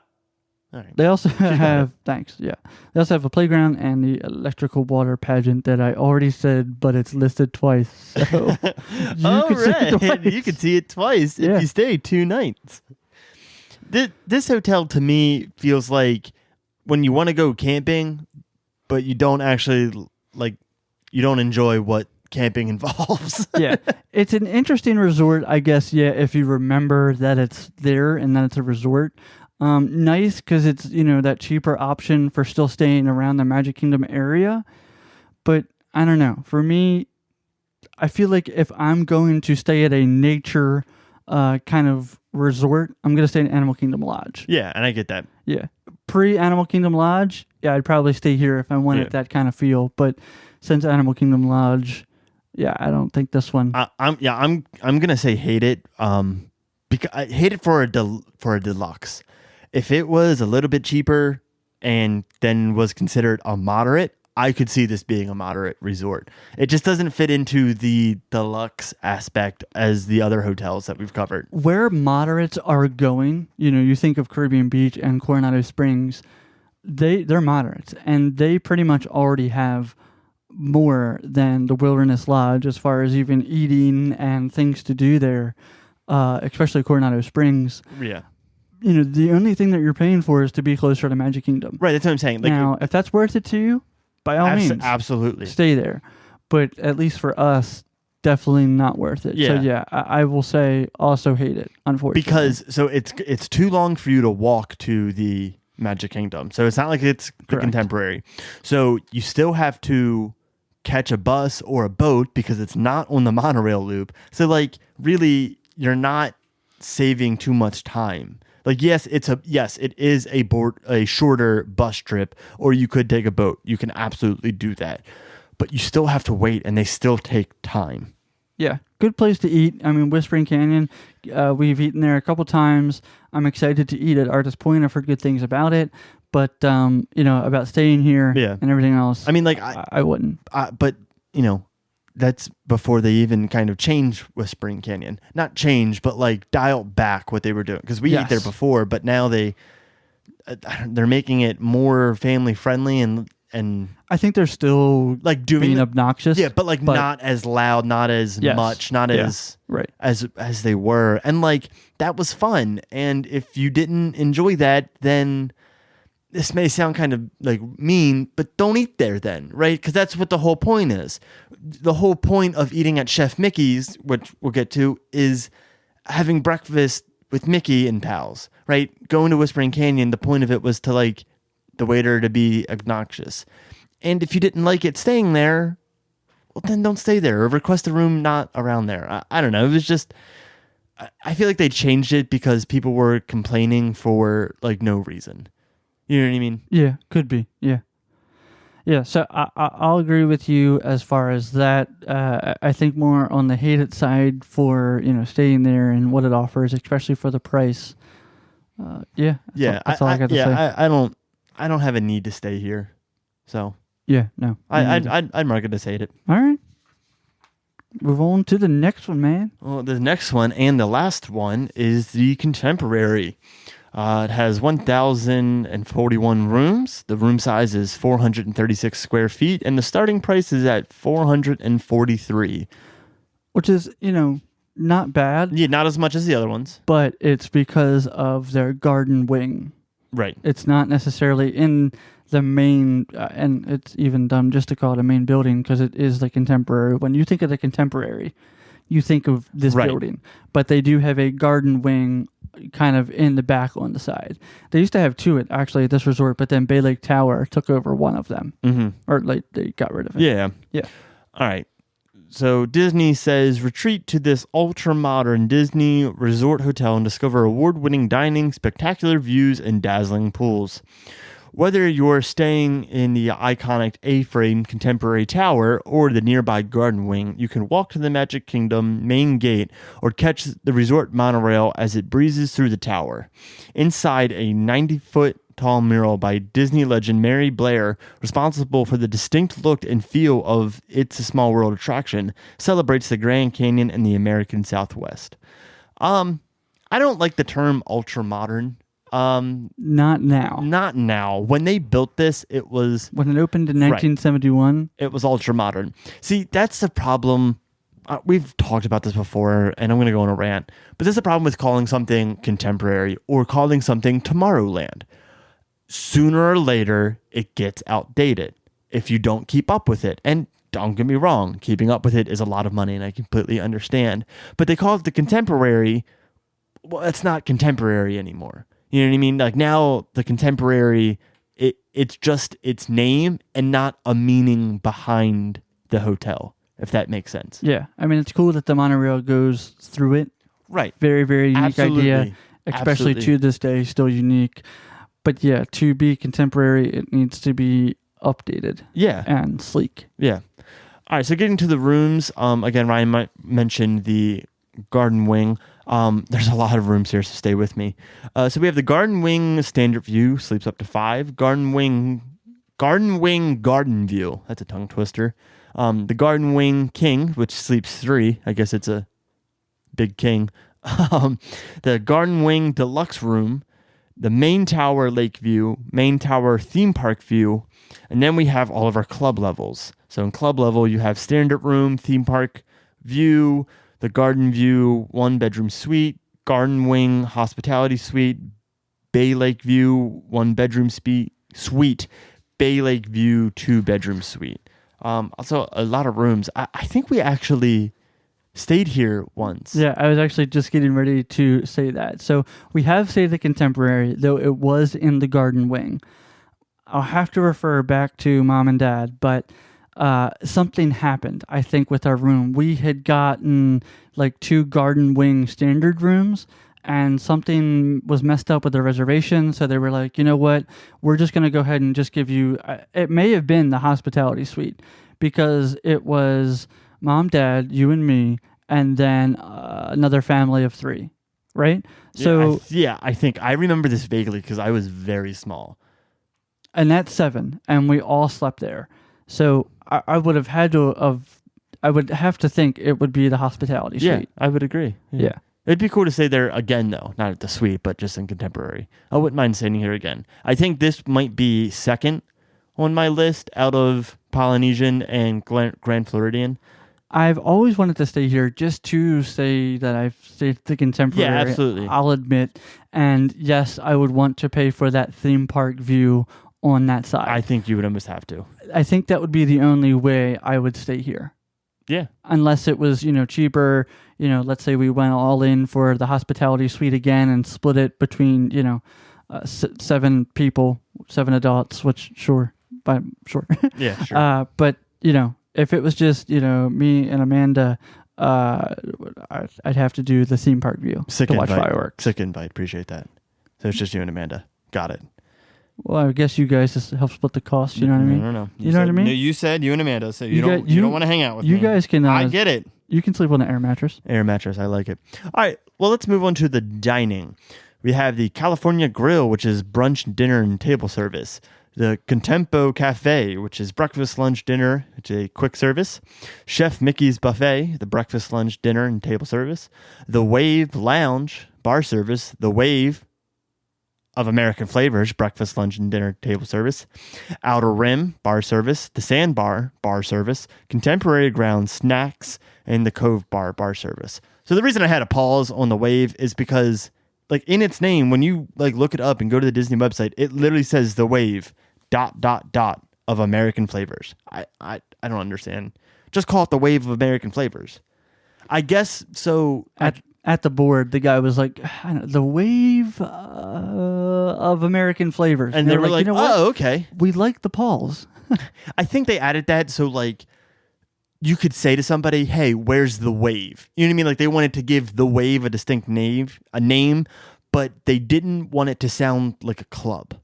All right. They also have, thanks, yeah. They also have a playground and the electrical water pageant that I already said, but it's listed twice. So you could see it twice if you stay 2 nights. This hotel to me feels like when you want to go camping, but you don't actually, you don't enjoy what camping involves. Yeah. It's an interesting resort, I guess, if you remember that it's there and that it's a resort. Nice because it's, that cheaper option for still staying around the Magic Kingdom area. But I don't know. For me, I feel like if I'm going to stay at a nature kind of resort, I'm going to stay in Animal Kingdom Lodge. Yeah, and I get that. Yeah. Pre-Animal Kingdom Lodge, I'd probably stay here if I wanted that kind of feel. But since Animal Kingdom Lodge, I don't think this one. I'm gonna say hate it. Because I hate it for a deluxe. If it was a little bit cheaper and then was considered a moderate, I could see this being a moderate resort. It just doesn't fit into the deluxe aspect as the other hotels that we've covered. Where moderates are going, you think of Caribbean Beach and Coronado Springs, they're moderates, and they pretty much already have more than the Wilderness Lodge as far as even eating and things to do there, especially Coronado Springs. Yeah. The only thing that you're paying for is to be closer to Magic Kingdom. Right, that's what I'm saying. Now, if that's worth it to you, by all means, absolutely stay there. But at least for us, definitely not worth it. Yeah. So I will say also hate it, unfortunately. Because it's too long for you to walk to the Magic Kingdom. So it's not like it's the Contemporary. So you still have to catch a bus or a boat because it's not on the monorail loop. So really you're not saving too much time. Yes, it is a shorter bus trip, or you could take a boat. You can absolutely do that. But you still have to wait, and they still take time. Yeah, good place to eat. I mean, Whispering Canyon, we've eaten there a couple times. I'm excited to eat at Artist Point. I've heard good things about it. But, about staying here and everything else, I mean, I wouldn't. But, that's before they even kind of change Whispering Canyon. Not change, but dial back what they were doing. Because we ate there before, but now they're making it more family friendly and I think they're still being obnoxious. Yeah, but not as loud, not as much, not as as they were. And that was fun. And if you didn't enjoy that, then this may sound kind of like mean, but don't eat there then, right? Because that's what the whole point is. The whole point of eating at Chef Mickey's, which we'll get to, is having breakfast with Mickey and pals, right? Going to Whispering Canyon, the point of it was to like the waiter to be obnoxious. And if you didn't like it staying there, well, then don't stay there or request a room not around there. I don't know. It was just, I feel like they changed it because people were complaining for like no reason. You know what I mean? Yeah, could be. Yeah. Yeah, so I'll agree with you as far as that. I think more on the hated side for, staying there and what it offers, especially for the price. Yeah. That's all I got to say. I don't have a need to stay here. So. Yeah, no. I'm not going to say it. All right. Move on to the next one, man. Well, the next one and the last one is the Contemporary. It has 1,041 rooms. The room size is 436 square feet, and the starting price is at $443. Which is, not bad. Yeah, not as much as the other ones. But it's because of their garden wing. Right. It's not necessarily in the main, and it's even dumb just to call it a main building because it is the Contemporary. When you think of the Contemporary, you think of this building. But they do have a garden wing kind of in the back on the side. They used to have two at this resort, but then Bay Lake Tower took over one of them. Mm-hmm. Or like they got rid of it. Yeah. Yeah. All right. So Disney says, retreat to this ultra-modern Disney resort hotel and discover award-winning dining, spectacular views, and dazzling pools. Whether you're staying in the iconic A-frame Contemporary Tower or the nearby Garden Wing, you can walk to the Magic Kingdom main gate or catch the resort monorail as it breezes through the tower. Inside, a 90-foot tall mural by Disney legend Mary Blair, responsible for the distinct look and feel of It's a Small World attraction, celebrates the Grand Canyon and the American Southwest. I don't like the term ultra-modern. Not now. Not now. When they built this, it was... When it opened in 1971? It was ultra-modern. See, that's the problem. We've talked about this before, and I'm going to go on a rant. But there's a problem with calling something contemporary or calling something Tomorrowland. Sooner or later, it gets outdated if you don't keep up with it. And don't get me wrong, keeping up with it is a lot of money, and I completely understand. But they call it the Contemporary. Well, it's not contemporary anymore. You know what I mean? Like now, the Contemporary, it's just its name and not a meaning behind the hotel, if that makes sense. Yeah. I mean, it's cool that the monorail goes through it. Right. Very, very unique idea, especially Absolutely. to this day, still unique. But yeah, to be contemporary, it needs to be updated. Yeah. And sleek. Yeah. All right. So getting to the rooms, again, Ryan mentioned the Garden Wing. There's a lot of rooms here, so stay with me. So we have the Garden Wing Standard View, sleeps up to 5. Garden Wing Garden View. That's a tongue twister. The Garden Wing King, which sleeps 3. I guess it's a big king. The Garden Wing Deluxe Room, the Main Tower Lake View, Main Tower Theme Park View, and then we have all of our club levels. So in club level, you have Standard Room, Theme Park View, the Garden View 1-bedroom suite, Garden Wing Hospitality Suite, Bay Lake View 1-bedroom suite, Bay Lake View 2-bedroom suite. Also, a lot of rooms. I think we actually stayed here once. Yeah, I was actually just getting ready to say that. So we have stayed the Contemporary, though it was in the Garden Wing. I'll have to refer back to Mom and Dad, but something happened, I think, with our room. We had gotten like 2 Garden Wing standard rooms, and something was messed up with the reservation. So they were like, you know what? We're just going to go ahead and just give you, it may have been the hospitality suite because it was Mom, Dad, you and me, and then another family of 3, right? So I think I remember this vaguely because I was very small. And that's 7, and we all slept there. So I would have had to I would have to think it would be the hospitality suite. Yeah, I would agree. Yeah. It'd be cool to stay there again, though. Not at the suite, but just in Contemporary. I wouldn't mind staying here again. I think this might be second on my list out of Polynesian and Grand Floridian. I've always wanted to stay here just to say that I've stayed at the Contemporary. Yeah, absolutely. I'll admit. And yes, I would want to pay for that theme park view on that side. I think you would almost have to. I think that would be the only way I would stay here. Yeah. Unless it was, cheaper, let's say we went all in for the hospitality suite again and split it between, 7 people, 7 adults, which sure. Yeah, sure. But, if it was just, me and Amanda, I'd have to do the theme park view to watch fireworks. Sick invite. Appreciate that. So it's just you and Amanda. Got it. Well, I guess you guys just help split the cost. You know what I mean? No. You know what I mean? No, you said you and Amanda, so you don't want to hang out with me. You guys can. I get it. You can sleep on the air mattress. Air mattress. I like it. All right. Well, let's move on to the dining. We have the California Grill, which is brunch, dinner, and table service. The Contempo Cafe, which is breakfast, lunch, dinner. It's a quick service. Chef Mickey's Buffet, the breakfast, lunch, dinner, and table service. The Wave Lounge, bar service. The Wave of American Flavors, breakfast, lunch, and dinner table service. Outer Rim, bar service. The Sandbar, bar service. Contemporary Grounds, snacks, and the Cove Bar service. So the reason I had a pause on the Wave is because, like, in its name, when you look it up and go to the Disney website, it literally says the Wave ... of American Flavors. I don't understand. Just call it the Wave of American Flavors. I guess so. At the board, the guy was like, the Wave of American Flavors. And they were like, oh, okay. We like the Pauls. I think they added that so, like, you could say to somebody, hey, where's the Wave? You know what I mean? Like, they wanted to give the Wave a distinct name, but they didn't want it to sound like a club.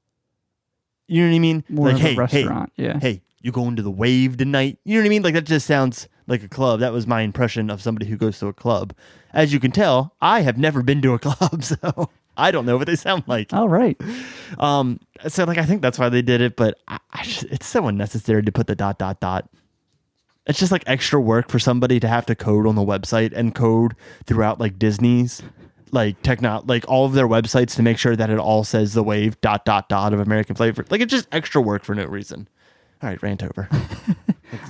You know what I mean? More like, of a restaurant, yeah. Hey, you going to the Wave tonight? You know what I mean? Like, that just sounds like a club. That was my impression of somebody who goes to a club. As you can tell, I have never been to a club, so I don't know what they sound like. All right. So, like, I think that's why they did it, but it's so unnecessary to put the ... It's just, like, extra work for somebody to have to code on the website and code throughout, like, Disney's, like, all of their websites to make sure that it all says the Wave ... of American Flavor. Like, it's just extra work for no reason. All right, rant over.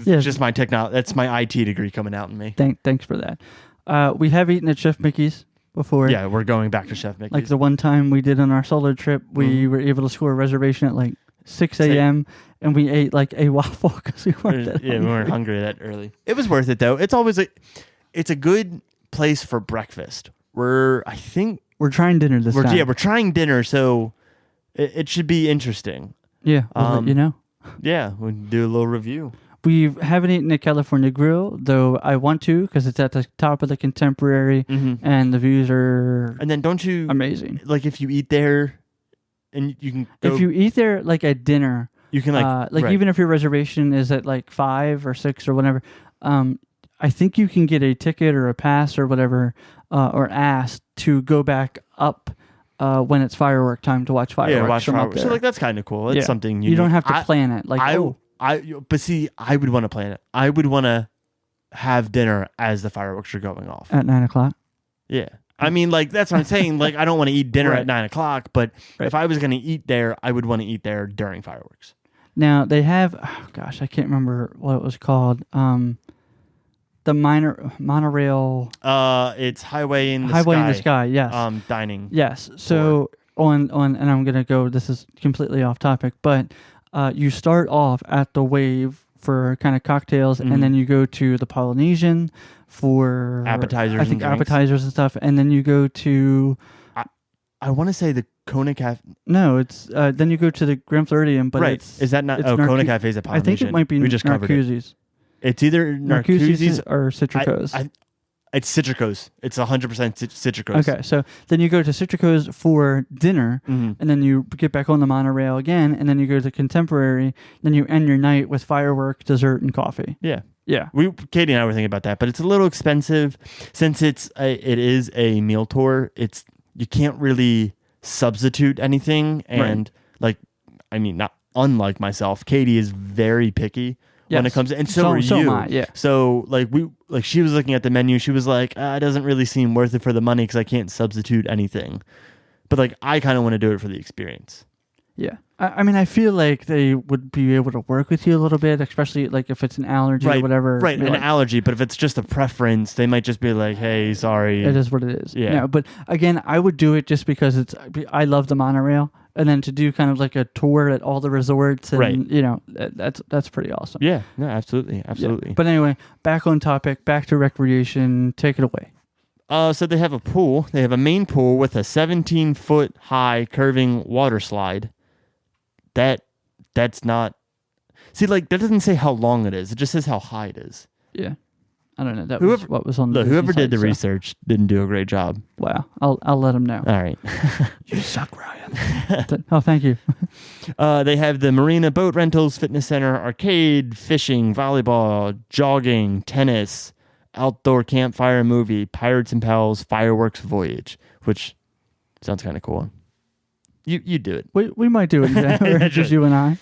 Yeah. Just my that's my IT degree coming out in me. Thanks for that. We have eaten at Chef Mickey's before. Yeah, we're going back to Chef Mickey's. Like the one time we did on our solo trip, we were able to score a reservation at like 6 a.m. and we ate like a waffle because we weren't that hungry. We weren't hungry that early. It was worth it though. It's always it's a good place for breakfast. We're trying dinner this time. Yeah, we're trying dinner, so it should be interesting. Yeah, we'll let you know. Yeah, we'll do a little review. We haven't eaten at California Grill, though I want to because it's at the top of the Contemporary and the views are and then don't you amazing. Like if you eat there and you can go, if you eat there like at dinner, you can right. Even if your reservation is at like 5 or 6 or whatever, I think you can get a ticket or a pass or whatever or asked to go back up when it's firework time to watch fireworks. Yeah, watch fireworks. So like that's kind of cool. It's something you don't have to plan it. Like but see, I would want to plan it. I would want to have dinner as the fireworks are going off at 9:00. Yeah, I mean, like that's what I'm saying. Like I don't want to eat dinner at 9:00, but if I was going to eat there, I would want to eat there during fireworks. Now they have, I can't remember what it was called. The monorail. It's Highway in the Sky. Yes. Dining. Yes. So on, and I'm gonna go. This is completely off topic, but you start off at the Wave for kind of cocktails, and then you go to the Polynesian for appetizers. I think appetizers and stuff, and then you go to. I want to say the Kona Cafe. No, it's then you go to the Grand Floridian, but right. Is that not? Kona Cafe's at Polynesian. I think it might be. We just covered it. It's either Narcoossee's or Citrico's. It's Citrico's. It's 100% Citrico's. Okay, so then you go to Citrico's for dinner, and then you get back on the monorail again, and then you go to Contemporary. Then you end your night with firework, dessert, and coffee. Yeah. Yeah. Katie and I were thinking about that, but it's a little expensive since it is a meal tour. You can't really substitute anything, and not unlike myself, Katie is very picky. Yes. When it comes to, and so are you. So am I, yeah. So she was looking at the menu. She was like, it doesn't really seem worth it for the money because I can't substitute anything. But I kind of want to do it for the experience. Yeah. I mean, I feel like they would be able to work with you a little bit, especially like if it's an allergy or whatever. Right, an allergy. But if it's just a preference, they might just be like, hey, sorry. It is what it is. Yeah. No, but again, I would do it just because I love the monorail. And then to do kind of like a tour at all the resorts and, that's pretty awesome. Yeah, no, absolutely. Yeah. But anyway, back on topic, back to recreation. Take it away. So they have a pool. They have a main pool with a 17-foot high curving water slide. That's not... See, like, that doesn't say how long it is. It just says how high it is. Yeah. I don't know. That was what was on the whoever Disney did the site, research didn't do a great job. Wow. I'll let them know. All right. You suck, Ryan. Oh, thank you. They have the marina, boat rentals, fitness center, arcade, fishing, volleyball, jogging, tennis, outdoor campfire movie, Pirates and Pals, fireworks voyage, which sounds kind of cool. You do it. We might do it today, just you and I.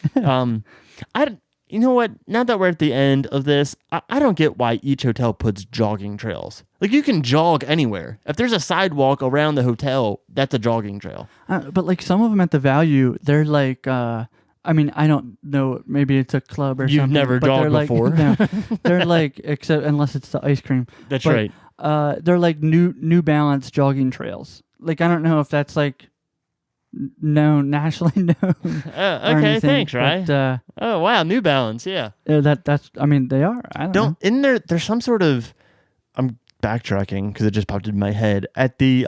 You know what? Now that we're at the end of this, I don't get why each hotel puts jogging trails. Like, you can jog anywhere. If there's a sidewalk around the hotel, that's a jogging trail. But like some of them at the Value, they're like, I mean, I don't know. Maybe it's a club or something. You've never jogged before. No, they're like, except unless it's the ice cream. That's right. They're like New Balance jogging trails. Like, I don't know if that's like nationally known. Okay, thanks, right? Oh wow, New Balance, yeah. That's. I mean, they are. I don't know. In there, there's some sort of. I'm backtracking because it just popped in my head at the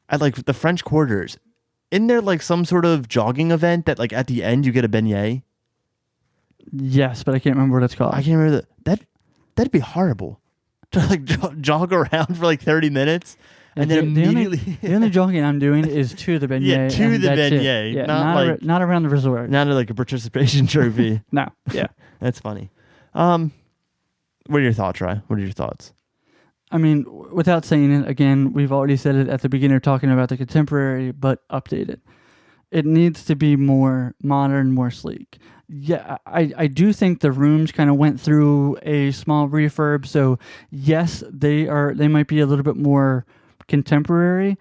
at like the French Quarters. Isn't there like some sort of jogging event that like at the end you get a beignet? Yes, but I can't remember what it's called. I can't remember that'd be horrible to like jog around for like 30 minutes. And then immediately... The only jogging I'm doing is to the beignet. Yeah, to the beignet. Yeah, not around the resort. Not like a participation trophy. No, yeah. That's funny. What are your thoughts, Ryan? What are your thoughts? I mean, without saying it, again, we've already said it at the beginning, talking about the contemporary, but updated. It needs to be more modern, more sleek. Yeah, I do think the rooms kind of went through a small refurb. So, yes, they might be a little bit more contemporary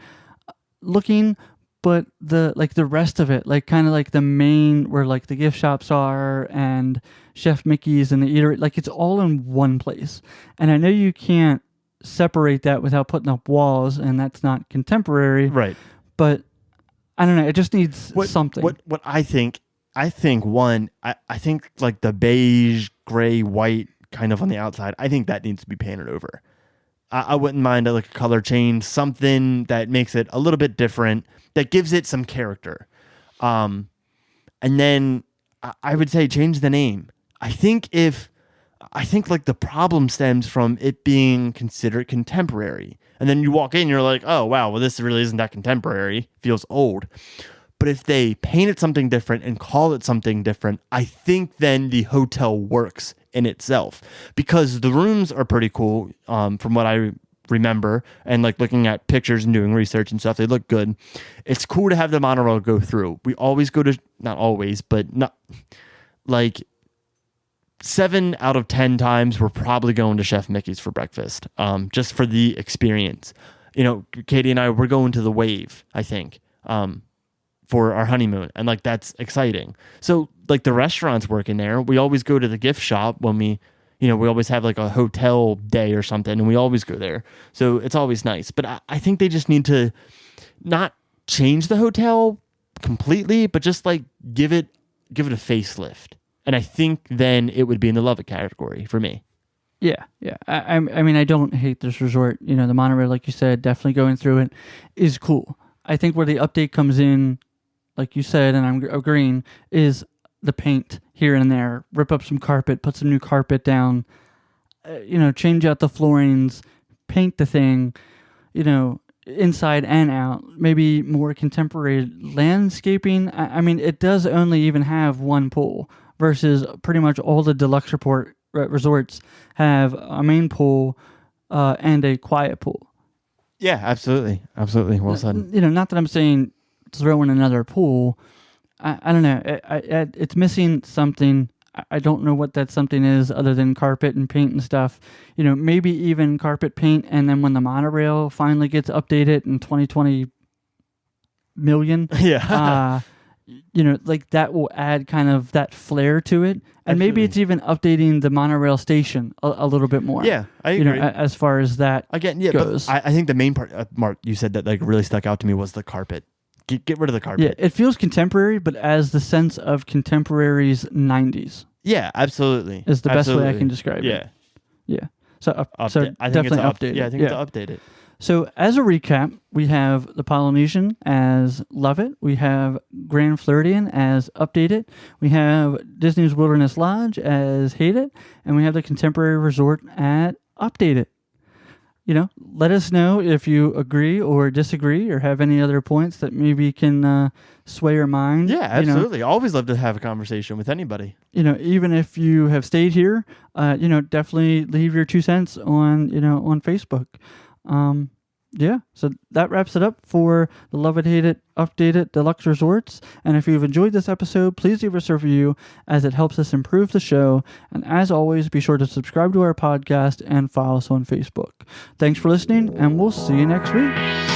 looking, but the rest of it, like kind of like the main where like the gift shops are and Chef Mickey's and the eatery, like it's all in one place. And I know you can't separate that without putting up walls, and that's not contemporary, right? But I don't know, it just needs something. What I think I think like the beige, gray, white kind of on the outside, I think that needs to be painted over. I wouldn't mind like a color change, something that makes it a little bit different, that gives it some character. And then I would say change the name. I think like the problem stems from it being considered contemporary. And then you walk in, you're like, oh, wow, well, this really isn't that contemporary. Feels old. But if they paint it something different and call it something different, I think then the hotel works in itself, because the rooms are pretty cool from what I remember, and like looking at pictures and doing research and stuff, they look good. It's cool to have the monorail go through. We always go to, not always, but not like 7 out of 10 times we're probably going to Chef Mickey's for breakfast, just for the experience. You know, Katie and I, we're going to the Wave, I think, for our honeymoon, and like that's exciting. So like the restaurants work in there. We always go to the gift shop when we always have like a hotel day or something, and we always go there. So it's always nice. But I think they just need to not change the hotel completely, but just like give it a facelift. And I think then it would be in the love it category for me. Yeah. I mean, I don't hate this resort. You know, the monorail, like you said, definitely going through it is cool. I think where the update comes in, like you said, and I'm agreeing, is the paint here and there. Rip up some carpet, put some new carpet down, change out the floorings, paint the thing, inside and out. Maybe more contemporary landscaping. I mean, it does only even have one pool versus pretty much all the deluxe resorts have a main pool and a quiet pool. Yeah, absolutely. Absolutely. Well said. Not that I'm saying throw in another pool. I don't know. It's missing something. I don't know what that something is other than carpet and paint and stuff. Maybe even carpet paint, and then when the monorail finally gets updated in 2020 million, yeah, like that will add kind of that flair to it. And maybe Absolutely. it's even updating the monorail station a little bit more. Yeah, I agree. As far as that Again, yeah, goes. but I think the main part, Mark, you said that like really stuck out to me was the carpet. Get rid of the carpet. Yeah, it feels contemporary, but as the sense of contemporary's 90s Yeah, absolutely. is the best way I can describe yeah. it. Yeah. So, I think definitely update it. Yeah, I think it's updated. So as a recap, we have the Polynesian as Love It. We have Grand Floridian as Update It. We have Disney's Wilderness Lodge as Hate It. And we have the Contemporary Resort at Update It. Let us know if you agree or disagree or have any other points that maybe can sway your mind. Yeah, absolutely. Always love to have a conversation with anybody. Even if you have stayed here, definitely leave your 2 cents on Facebook. So that wraps it up for the Love It, Hate It, Update It Deluxe Resorts. And if you've enjoyed this episode, please leave us a review as it helps us improve the show. And as always, be sure to subscribe to our podcast and follow us on Facebook. Thanks for listening, and we'll see you next week.